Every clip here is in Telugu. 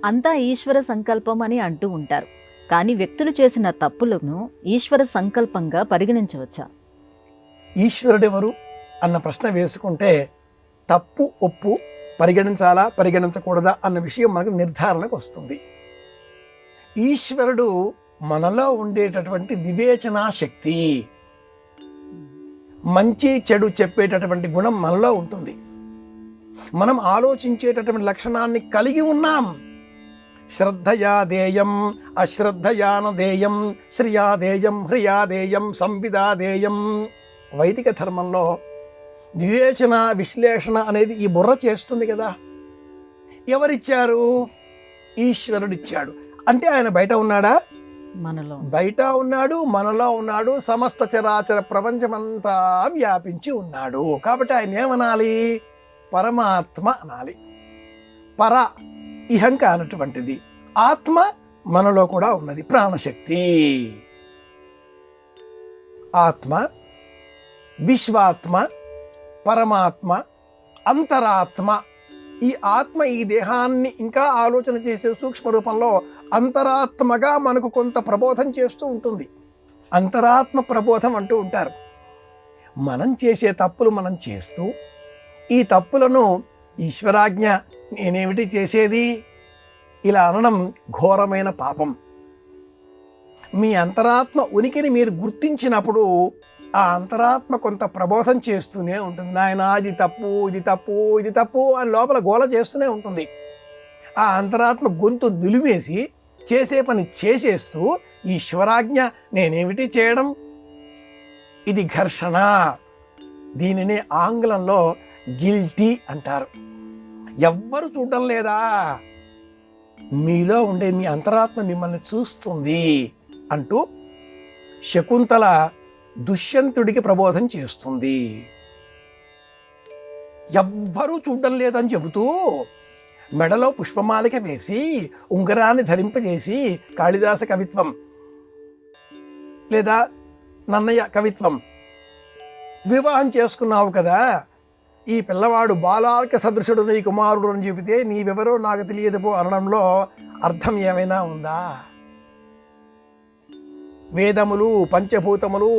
అంతా ఈశ్వర సంకల్పం అని అంటూ ఉంటారు. కానీ వ్యక్తులు చేసిన తప్పులను ఈశ్వర సంకల్పంగా పరిగణించవచ్చా? ఈశ్వరుడెవరు అన్న ప్రశ్న వేసుకుంటే తప్పు ఒప్పు పరిగణించాలా పరిగణించకూడదా అన్న విషయం మనకు నిర్ధారణకు వస్తుంది. ఈశ్వరుడు మనలో ఉండేటటువంటి వివేచనా శక్తి, మంచి చెడు చెప్పేటటువంటి గుణం మనలో ఉంటుంది. మనం ఆలోచించేటటువంటి లక్షణాన్ని కలిగి ఉన్నాం. శ్రద్ధయాదేయం అశ్రద్ధయానదేయం శ్రియాదేయం హ్రియాదేయం సంవిదాదేయం. వైదిక ధర్మంలో వివేచన విశ్లేషణ అనేది ఈ బుర్ర చేస్తుంది కదా. ఎవరిచ్చారు? ఈశ్వరుడిచ్చాడు. అంటే ఆయన బయట ఉన్నాడా? మనలో బయట ఉన్నాడు, మనలో ఉన్నాడు, సమస్త చరాచర ప్రపంచమంతా వ్యాపించి ఉన్నాడు. కాబట్టి ఆయన ఏమనాలి? పరమాత్మ అనాలి. పర ఇహంక అన్నటువంటిది ఆత్మ మనలో కూడా ఉన్నది, ప్రాణశక్తి. ఆత్మ, విశ్వాత్మ, పరమాత్మ, అంతరాత్మ. ఈ ఆత్మ ఈ దేహాన్ని ఇంకా ఆలోచన చేసే సూక్ష్మ రూపంలో అంతరాత్మగా మనకు కొంత ప్రబోధం చేస్తూ ఉంటుంది. అంతరాత్మ ప్రబోధం అంటూ ఉంటారు. మనం చేసే తప్పులు మనం చేస్తూ ఈ తప్పులను ఈశ్వరాజ్ఞ నేనేమిటి చేసేది ఇలా అనడం ఘోరమైన పాపం. మీ అంతరాత్మ ఉనికిని మీరు గుర్తించినప్పుడు ఆ అంతరాత్మ కొంత ప్రబోధం చేస్తూనే ఉంటుంది. నాయనా ఇది తప్పు, ఇది తప్పు, ఇది తప్పు అని లోపల గోల చేస్తూనే ఉంటుంది. ఆ అంతరాత్మ గొంతు నిలివేసి చేసే పని చేసేస్తూ ఈశ్వరాజ్ఞ నేనేమిటి చేయడం, ఇది ఘర్షణ. దీనినే ఆంగ్లంలో గిల్టీ అంటారు. ఎవ్వరు చూడడం లేదా? మీలో ఉండే మీ అంతరాత్మ మిమ్మల్ని చూస్తుంది అంటూ శకుంతల దుష్యంతుడికి ప్రబోధం చేస్తుంది. ఎవ్వరూ చూడడం లేదని చెబుతూ మెడలో పుష్పమాలిక వేసి ఉంగరాన్ని ధరింపజేసి కాళిదాస కవిత్వం లేదా నన్నయ్య కవిత్వం, వివాహం చేసుకున్నావు కదా, ఈ పిల్లవాడు బాలార్క సదృశుడు నీ కుమారుడు అని చెబితే నీవెవరో నాకు తెలియదు పో అనడంలో అర్థం ఏమైనా ఉందా? వేదములు, పంచభూతములు,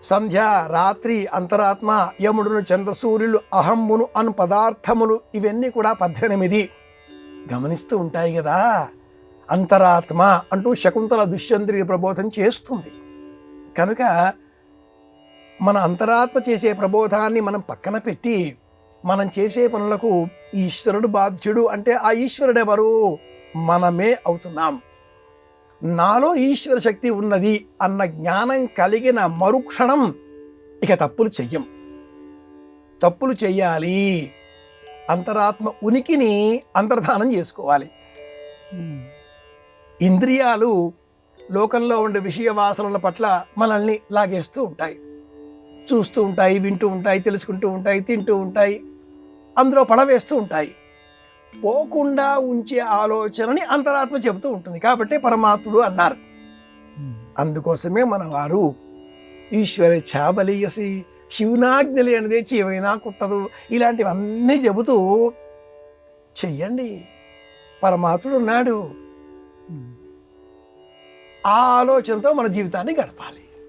సంధ్య, రాత్రి, అంతరాత్మ, యముడును, చంద్రసూర్యులు, అహమ్మును అను పదార్థములు ఇవన్నీ కూడా 18 గమనిస్తూ ఉంటాయి కదా. అంతరాత్మ అంటూ శకుంతల దుష్యంతుడికి ప్రబోధం చేస్తుంది. కనుక మన అంతరాత్మ చేసే ప్రబోధాన్ని మనం పక్కన పెట్టి మనం చేసే పనులకు ఈశ్వరుడు బాధ్యుడు అంటే ఆ ఈశ్వరుడు ఎవరు? మనమే అవుతున్నాం. నాలో ఈశ్వర శక్తి ఉన్నది అన్న జ్ఞానం కలిగిన మరుక్షణం ఇక తప్పులు చెయ్యం. తప్పులు చెయ్యాలి. అంతరాత్మ ఉనికిని అంతర్ధానం చేసుకోవాలి. ఇంద్రియాలు లోకంలో ఉండే విషయ వాసనల పట్ల మనల్ని లాగేస్తూ ఉంటాయి. చూస్తూ ఉంటాయి, వింటూ ఉంటాయి, తెలుసుకుంటూ ఉంటాయి, తింటూ ఉంటాయి, అందులో పడవేస్తూ ఉంటాయి. పోకుండా ఉంచే ఆలోచనని అంతరాత్మ చెబుతూ ఉంటుంది. కాబట్టి పరమాత్ముడు అన్నారు. అందుకోసమే మన వారు ఈశ్వర ఛాబలీయసి, శివునాజ్ఞ లేనిదే చీవైనా కుట్టదు, ఇలాంటివన్నీ చెబుతూ చెయ్యండి, పరమాత్ముడు ఉన్నాడు. ఆ ఆలోచనతో మన జీవితాన్ని గడపాలి.